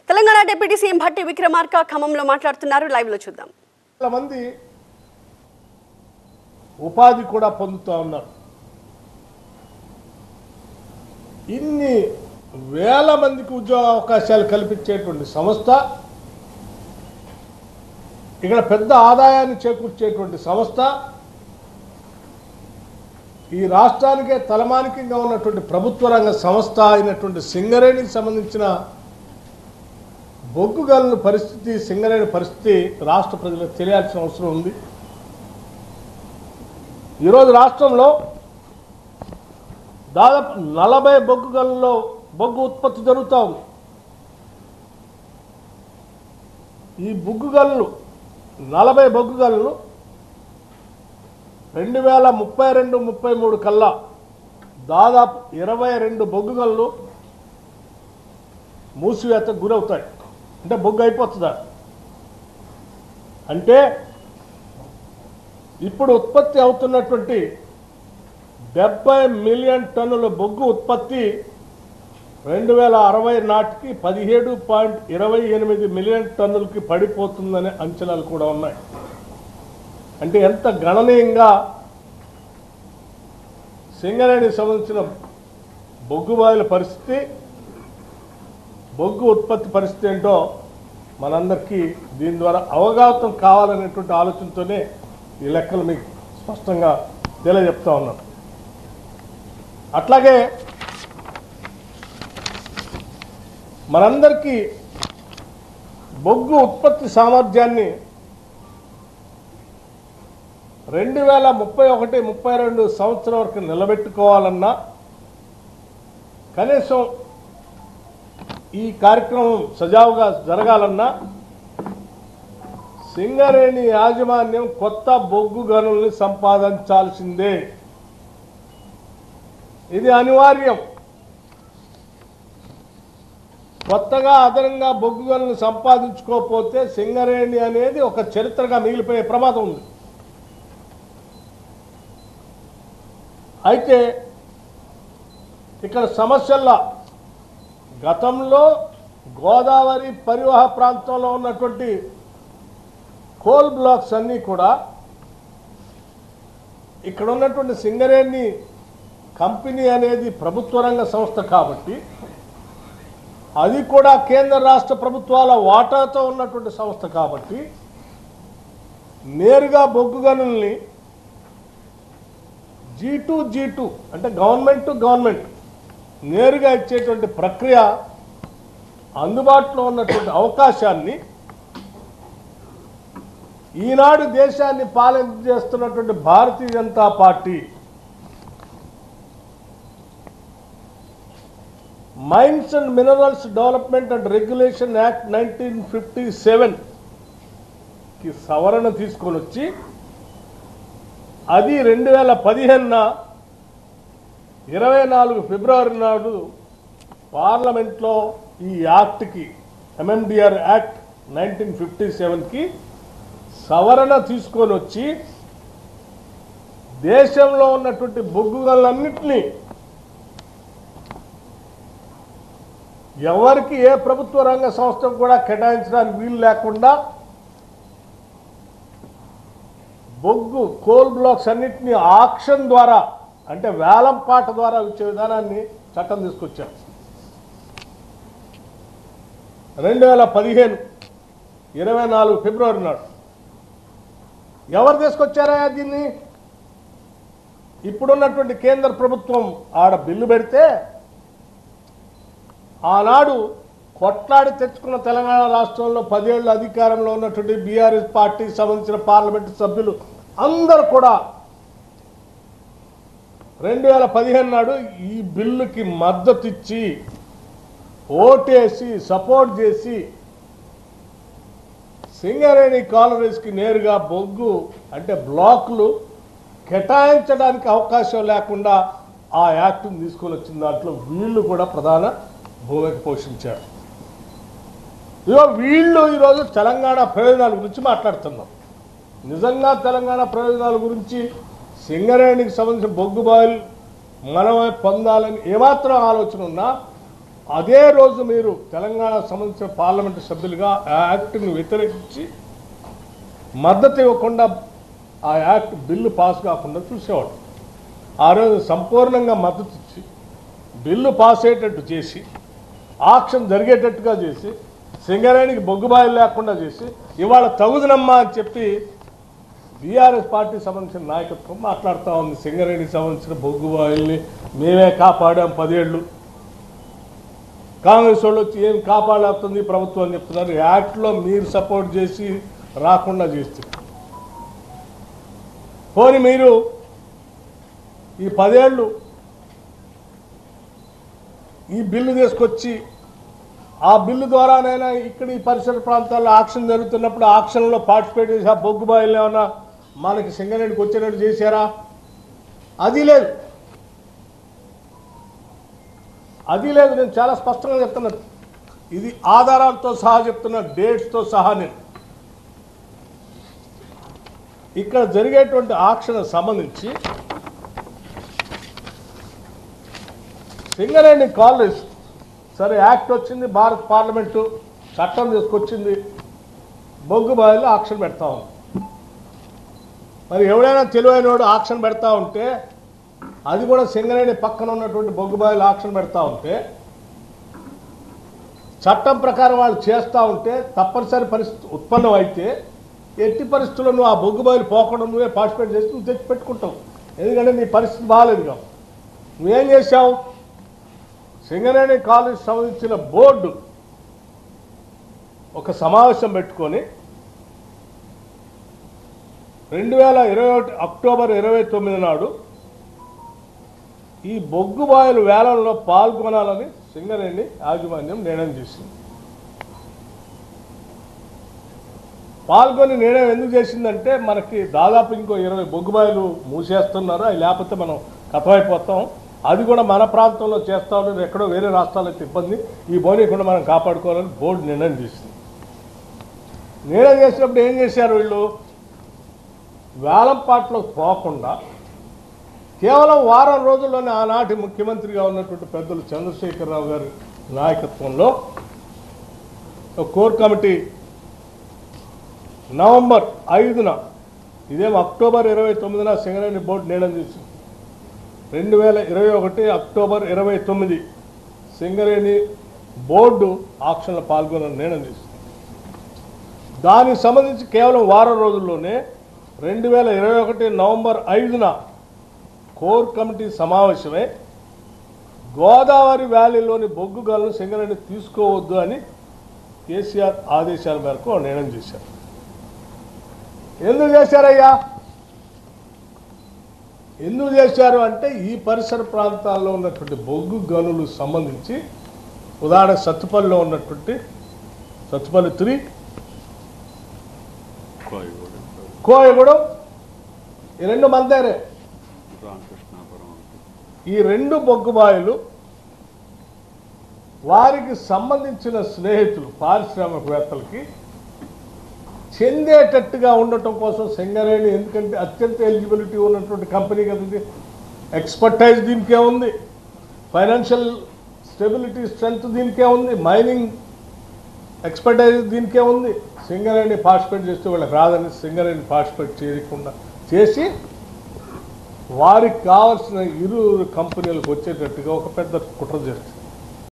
Telangana deputy CM Bhatti Vikramarka ఖమ్మంలో మాట్లాడుతున్నారు. Live లో చూద్దాం. చాలా మంది ఉపాధి కూడా పొందుతూ ఉన్నారు. ఇన్ని వేల మందికి ఉద్యోగ అవకాశాలు కల్పించేటువంటి సంస్థ, ఇక్కడ పెద్ద ఆదాయాన్ని చేకూర్చేటువంటి సంస్థ, ఈ రాష్ట్రానికే తలమానికంగా ఉన్నటువంటి ప్రభుత్వ రంగ సంస్థ అయినటువంటి సింగరేణికి సంబంధించిన బొగ్గు గనుల పరిస్థితి, సింగరేణి పరిస్థితి రాష్ట్ర ప్రజలకు తెలియాల్సిన అవసరం ఉంది. ఈరోజు రాష్ట్రంలో దాదాపు 40 బొగ్గు గనుల్లో బొగ్గు ఉత్పత్తి జరుగుతూ ఉంది. ఈ బొగ్గు గనులు 40 బొగ్గు గనులు 2032-33 కల్లా దాదాపు 22 బొగ్గు గనులు మూసివేతకు గురవుతాయి. అంటే బొగ్గు అయిపోతుందా అంటే ఇప్పుడు ఉత్పత్తి అవుతున్నటువంటి 70 మిలియన్ టన్నుల బొగ్గు ఉత్పత్తి 2060 నాటికి 17.28 మిలియన్ టన్నులకి పడిపోతుందనే అంచనాలు కూడా ఉన్నాయి. అంటే ఎంత గణనీయంగా సింగరేణికి సంబంధించిన బొగ్గు బావిల పరిస్థితి, బొగ్గు ఉత్పత్తి పరిస్థితి ఏంటో మనందరికీ దీని ద్వారా అవగాహన కావాలనేటువంటి ఆలోచనతోనే ఈ లెక్కలు మీకు స్పష్టంగా తెలియజెప్తా ఉన్నాను. అట్లాగే మనందరికీ బొగ్గు ఉత్పత్తి సామర్థ్యాన్ని 2031-32 సంవత్సరం వరకు నిలబెట్టుకోవాలన్నా, కనీసం ఈ కార్యక్రమం సజావుగా జరగాలన్నా సింగరేణి యాజమాన్యం కొత్త బొగ్గు గనుల్ని సంపాదించాల్సిందే. ఇది అనివార్యం. కొత్తగా అదనంగా బొగ్గు గనులను సంపాదించుకోకపోతే సింగరేణి అనేది ఒక చరిత్రగా మిగిలిపోయే ప్రమాదం ఉంది. అయితే ఇక్కడ సమస్యల్లో గతంలో గోదావరి పరివాహ ప్రాంతంలో ఉన్నటువంటి కోల్ బ్లాక్స్ అన్నీ కూడా ఇక్కడ ఉన్నటువంటి సింగరేణి కంపెనీ అనేది ప్రభుత్వ రంగ సంస్థ కాబట్టి అది కూడా కేంద్ర రాష్ట్ర ప్రభుత్వాల వాటాతో ఉన్నటువంటి సంస్థ కాబట్టి నేరుగా బొగ్గు గనుల్ని G2 అంటే గవర్నమెంట్ టు గవర్నమెంట్ నేరుగా ఇచ్చేటువంటి ప్రక్రియ అందుబాటులో ఉన్నటువంటి అవకాశాన్ని ఈనాడు దేశాన్ని పాలన చేస్తున్నటువంటి Bharatiya Janata party mines and minerals development and regulation act 1957కి సవరణ తీసుకొని వచ్చి అది 2015 24 ఫిబ్రవరి నాడు పార్లమెంట్లో ఈ యాక్ట్కి ఎంఎండిఆర్ యాక్ట్ 1957కి సవరణ తీసుకొని వచ్చి దేశంలో ఉన్నటువంటి బొగ్గు గనులన్నింటినీ ఎవరికి ఏ ప్రభుత్వ రంగ సంస్థకు కూడా కేటాయించడానికి వీలు లేకుండా బొగ్గు కోల్ బ్లాక్స్ అన్నింటినీ ఆక్షన్ ద్వారా, అంటే వేలం పాట ద్వారా ఇచ్చే విధానాన్ని చట్టం తీసుకొచ్చారు. 2015 24 ఫిబ్రవరి నాడు ఎవరు తీసుకొచ్చారా దీన్ని? ఇప్పుడున్నటువంటి కేంద్ర ప్రభుత్వం ఆడ బిల్లు పెడితే ఆనాడు కొట్లాడి తెచ్చుకున్న తెలంగాణ రాష్ట్రంలో 10 ఏళ్ళు అధికారంలో ఉన్నటువంటి బీఆర్ఎస్ పార్టీకి సంబంధించిన పార్లమెంటు సభ్యులు అందరూ కూడా 2015 నాడు ఈ బిల్లుకి మద్దతు ఇచ్చి ఓటేసి సపోర్ట్ చేసి సింగరేణి కాలరీస్కి నేరుగా బొగ్గు అంటే బ్లాక్లు కేటాయించడానికి అవకాశం లేకుండా ఆ యాక్ట్ని తీసుకొని వచ్చిన దాంట్లో వీళ్ళు కూడా ప్రధాన భూమిక పోషించారు. వీళ్ళు ఈరోజు తెలంగాణ ప్రయోజనాల గురించి మాట్లాడుతున్నాం. నిజంగా తెలంగాణ ప్రయోజనాల గురించి సింగరేణికి సంబంధించిన బొగ్గు బాయిల్ మనమే పొందాలని ఏమాత్రం ఆలోచన ఉన్నా అదే రోజు మీరు తెలంగాణకు సంబంధించిన పార్లమెంటు సభ్యులుగా ఆ యాక్ట్ని వ్యతిరేకించి మద్దతు ఇవ్వకుండా ఆ యాక్ట్ బిల్లు పాస్ కాకుండా చూసేవాడు. ఆ రోజు సంపూర్ణంగా మద్దతు ఇచ్చి బిల్లు పాస్ అయ్యేటట్టు చేసి ఆక్షన్ జరిగేటట్టుగా చేసి సింగరేణికి బొగ్గుబాయిలు లేకుండా చేసి ఇవాళ తగుదనమ్మా అని చెప్పి బీఆర్ఎస్ పార్టీకి సంబంధించిన నాయకత్వం మాట్లాడుతూ ఉంది. సింగరేణికి సంబంధించిన బొగ్గుబాయిల్ని మేమే కాపాడాం 10 ఏళ్ళు, కాంగ్రెస్ వాళ్ళు వచ్చి ఏం కాపాడుతుంది ప్రభుత్వం అని చెప్తున్నారు. యాక్ట్లో మీరు సపోర్ట్ చేసి రాకుండా చేస్తారు. పోనీ మీరు ఈ 10 ఏళ్ళు ఈ బిల్లు తీసుకొచ్చి ఆ బిల్లు ద్వారానైనా ఇక్కడ ఈ పరిసర ప్రాంతాల్లో ఆక్షన్ జరుగుతున్నప్పుడు ఆక్షన్లో పార్టిసిపేట్ చేసి ఆ బొగ్గుబాయిలు ఏమైనా మనకి సింగరేణికి వచ్చేటట్టు చేశారా? అది లేదు, అది లేదు. నేను చాలా స్పష్టంగా చెప్తున్నాను, ఇది ఆధారాలతో సహా చెప్తున్నా, డేట్స్తో సహా. నేను ఇక్కడ జరిగేటువంటి ఆక్షన్ సంబంధించి సింగరేణి కాలేజ్ సరే యాక్ట్ వచ్చింది, భారత పార్లమెంటు చట్టం తీసుకొచ్చింది, బొగ్గుబాయిలు ఆక్షన్ పెడతా ఉంది. మరి ఎవడైనా తెలివైనవాడు ఆక్షన్ పెడతా ఉంటే, అది కూడా సింగరేణి పక్కన ఉన్నటువంటి బొగ్గుబాయిలు ఆక్షన్ పెడతా ఉంటే, చట్టం ప్రకారం వాళ్ళు చేస్తూ ఉంటే తప్పనిసరి పరిస్థితి ఉత్పన్నం అయితే ఎట్టి పరిస్థితుల్లో నువ్వు ఆ బొగ్గుబాయిలు పోకుండా నువ్వే పార్టిసిపేట్ చేసి నువ్వు తెచ్చి పెట్టుకుంటావు. ఎందుకంటే నీ పరిస్థితి బాగాలేదు కదా. నువ్వేం చేశావు? సింగరేణి కాలేజ్ సంబంధించిన బోర్డు ఒక సమావేశం పెట్టుకొని 2021 అక్టోబర్ 29 నాడు ఈ బొగ్గుబాయిలు వేలంలో పాల్గొనాలని సింగరేణి యాజమాన్యం నిర్ణయం చేసింది. పాల్గొని నిర్ణయం ఎందుకు చేసిందంటే, మనకి దాదాపు ఇంకో 20 బొగ్గుబాయిలు మూసేస్తున్నారు, అవి లేకపోతే మనం కథమైపోతాం, అది కూడా మన ప్రాంతంలో చేస్తా ఉన్నారు, ఎక్కడో వేరే రాష్ట్రాల్లో ఇబ్బంది, ఈ బోని కూడా మనం కాపాడుకోవాలని బోర్డు నిర్ణయం చేసింది. నిర్ణయం చేసినప్పుడు ఏం చేశారు వీళ్ళు? వేలంపాట్లో పోకుండా కేవలం వారం రోజుల్లోనే ఆనాటి ముఖ్యమంత్రిగా ఉన్నటువంటి పెద్దలు చంద్రశేఖరరావు గారి నాయకత్వంలో ఒక కోర్ కమిటీ నవంబర్ 5న, ఇదేమో అక్టోబర్ 29న సింగరేణి బోర్డు నిర్ణయం చేసింది. 2021 అక్టోబర్ 29 సింగరేణి బోర్డు ఆక్షన్లో పాల్గొనాలని నిర్ణయం చేసింది. దానికి సంబంధించి కేవలం వారం రోజుల్లోనే 2021 నవంబర్ 5న కోర్ కమిటీ సమావేశమై గోదావరి వ్యాలీలోని బొగ్గు గనులను సింగరేణి తీసుకోవద్దు అని కేసీఆర్ ఆదేశాల మేరకు నిర్ణయం చేశారు. ఎందుకు చేశారయ్యా? ఎందుకు చేశారు అంటే, ఈ పరిసర ప్రాంతాల్లో ఉన్నటువంటి బొగ్గు గనులు సంబంధించి ఉదాహరణ సత్తుపల్లిలో ఉన్నటువంటి సత్తుపల్లి 3, కోయగూడెం, ఈ 2 మందేరే. ఈ 2 బొగ్గుబాయిలు వారికి సంబంధించిన స్నేహితులు పారిశ్రామికవేత్తలకి చెందేటట్టుగా ఉండటం కోసం సింగరేణి, ఎందుకంటే అత్యంత ఎలిజిబిలిటీ ఉన్నటువంటి కంపెనీ కదా, ఎక్స్పర్టైజ్ దీనికే ఉంది, ఫైనాన్షియల్ స్టెబిలిటీ స్ట్రెంగ్త్ దీనికే ఉంది, మైనింగ్ ఎక్స్పర్టైజ్ దీనికే ఉంది. సింగరేణి పార్టిసిపేట్ చేస్తే వాళ్ళకి రాదని సింగరేణి పార్టిసిపేట్ చేయకుండా చేసి వారికి కావాల్సిన 2 కంపెనీలకు వచ్చేటట్టుగా ఒక పెద్ద కుట్ర చేస్తుంది.